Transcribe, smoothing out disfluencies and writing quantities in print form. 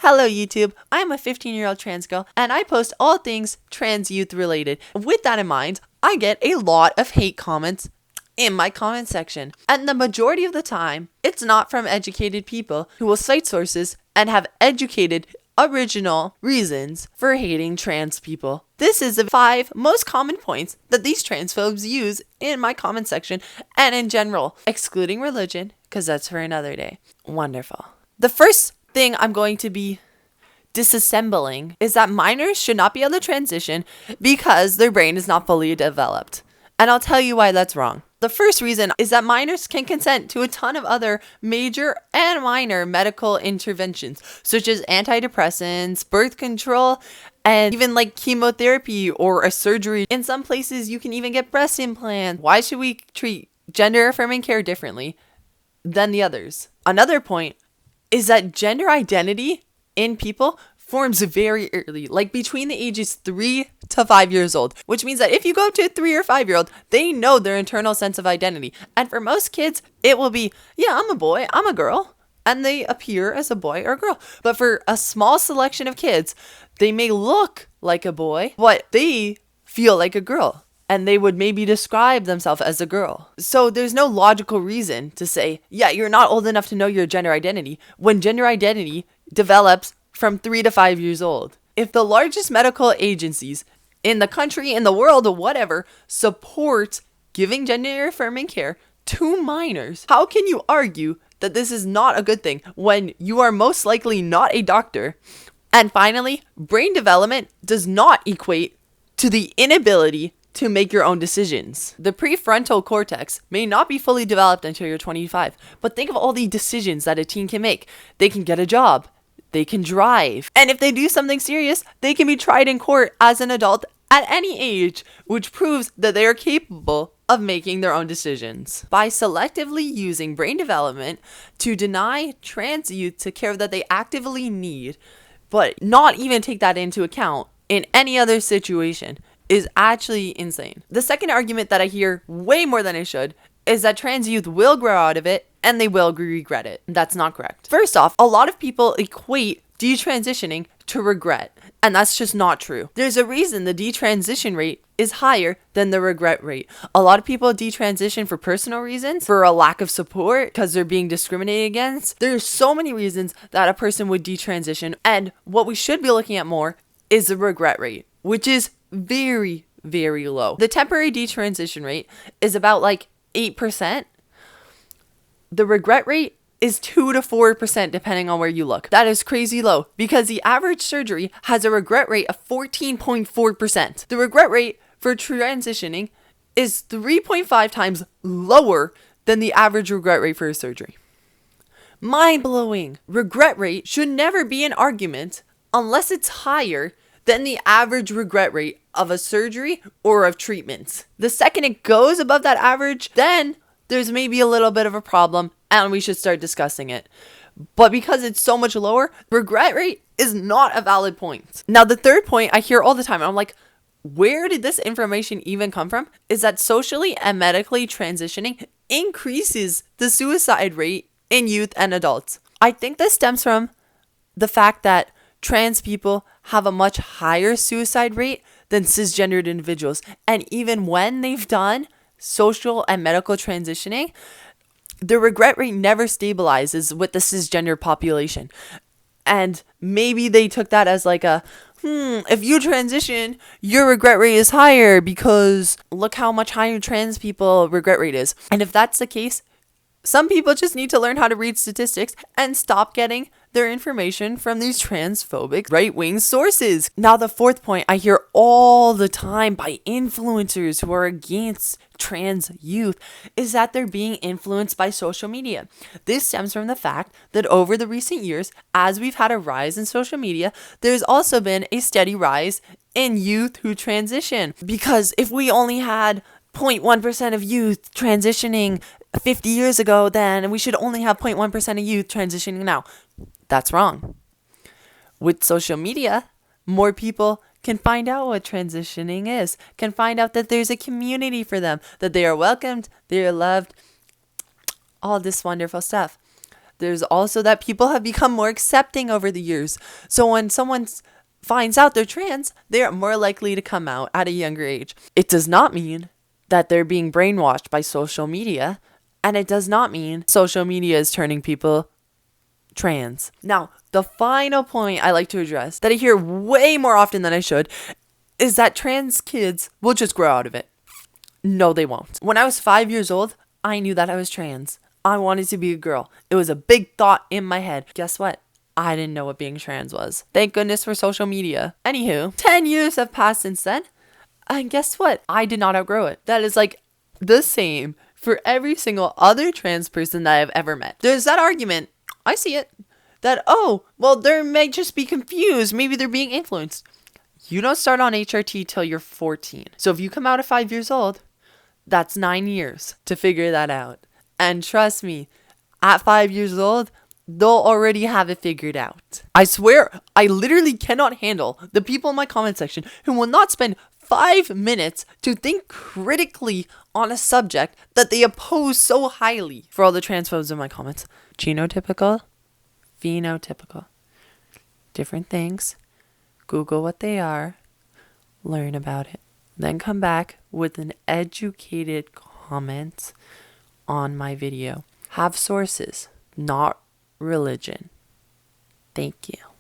Hello YouTube, I am a 15-year-old trans girl and I post all things trans youth related. With that in mind, I get a lot of hate comments in my comment section. And the majority of the time, it's not from educated people who will cite sources and have educated original reasons for hating trans people. This is the 5 most common points that these transphobes use in my comment section and in general, excluding religion, because that's for another day. Wonderful. The first thing I'm going to be disassembling is that minors should not be able to transition because their brain is not fully developed. And I'll tell you why that's wrong. The first reason is that minors can consent to a ton of other major and minor medical interventions, such as antidepressants, birth control, and even like chemotherapy or a surgery. In some places, you can even get breast implants. Why should we treat gender affirming care differently than the others? Another point is that gender identity in people forms very early, like between the ages 3 to 5 years old, which means that if you go to a 3 or 5 year old, they know their internal sense of identity. And for most kids, it will be, yeah, I'm a boy, I'm a girl, and they appear as a boy or a girl. But for a small selection of kids, they may look like a boy, but they feel like a girl. And they would maybe describe themselves as a girl. So there's no logical reason to say, yeah, you're not old enough to know your gender identity when gender identity develops from 3 to 5 years old. If the largest medical agencies in the country, in the world, or whatever, support giving gender affirming care to minors, how can you argue that this is not a good thing when you are most likely not a doctor? And finally, brain development does not equate to the inability to make your own decisions. The prefrontal cortex may not be fully developed until you're 25, but think of all the decisions that a teen can make. They can get a job, they can drive, and if they do something serious, they can be tried in court as an adult at any age, which proves that they are capable of making their own decisions. By selectively using brain development to deny trans youth to care that they actively need, but not even take that into account in any other situation, is actually insane. The second argument that I hear way more than I should is that trans youth will grow out of it and they will regret it. That's not correct. First off, a lot of people equate detransitioning to regret, and that's just not true. There's a reason the detransition rate is higher than the regret rate. A lot of people detransition for personal reasons, for a lack of support, because they're being discriminated against. There's so many reasons that a person would detransition, and what we should be looking at more is the regret rate, which is very, very low. The temporary detransition rate is about like 8%. The regret rate is 2 to 4% depending on where you look. That is crazy low because the average surgery has a regret rate of 14.4%. The regret rate for transitioning is 3.5 times lower than the average regret rate for a surgery. Mind-blowing. Regret rate should never be an argument unless it's higher than the average regret rate of a surgery or of treatments. The second it goes above that average, then there's maybe a little bit of a problem and we should start discussing it. But because it's so much lower, regret rate is not a valid point. Now, the third point I hear all the time, and I'm like, where did this information even come from? Is that socially and medically transitioning increases the suicide rate in youth and adults. I think this stems from the fact that trans people have a much higher suicide rate than cisgendered individuals. And even when they've done social and medical transitioning, the regret rate never stabilizes with the cisgender population. And maybe they took that as like a, if you transition, your regret rate is higher because look how much higher trans people regret rate is. And if that's the case, some people just need to learn how to read statistics and stop getting their information from these transphobic right-wing sources. Now, the fourth point I hear all the time by influencers who are against trans youth is that they're being influenced by social media. This stems from the fact that over the recent years, as we've had a rise in social media, there's also been a steady rise in youth who transition. Because if we only had 0.1% of youth transitioning 50 years ago, then we should only have 0.1% of youth transitioning now. That's wrong. With social media, more people can find out what transitioning is, can find out that there's a community for them, that they are welcomed, they are loved, all this wonderful stuff. There's also that people have become more accepting over the years. So when someone finds out they're trans, they are more likely to come out at a younger age. It does not mean that they're being brainwashed by social media, and it does not mean social media is turning people trans. Now, the final point I like to address that I hear way more often than I should is that trans kids will just grow out of it. No, they won't. When I was 5 years old, I knew that I was trans. I wanted to be a girl. It was a big thought in my head. Guess what? I didn't know what being trans was. Thank goodness for social media. Anywho, 10 years have passed since then. And guess what? I did not outgrow it. That is like the same for every single other trans person that I've ever met. There's that argument, I see it, that, oh, well, they may just be confused. Maybe they're being influenced. You don't start on HRT till you're 14. So if you come out at 5 years old, that's 9 years to figure that out. And trust me, at 5 years old, they'll already have it figured out. I swear, I literally cannot handle the people in my comment section who will not spend 5 minutes to think critically on a subject that they oppose so highly. For all the transphobes in my comments, genotypical, phenotypical, different things. Google what they are, learn about it, then come back with an educated comment on my video. Have sources, not religion. Thank you.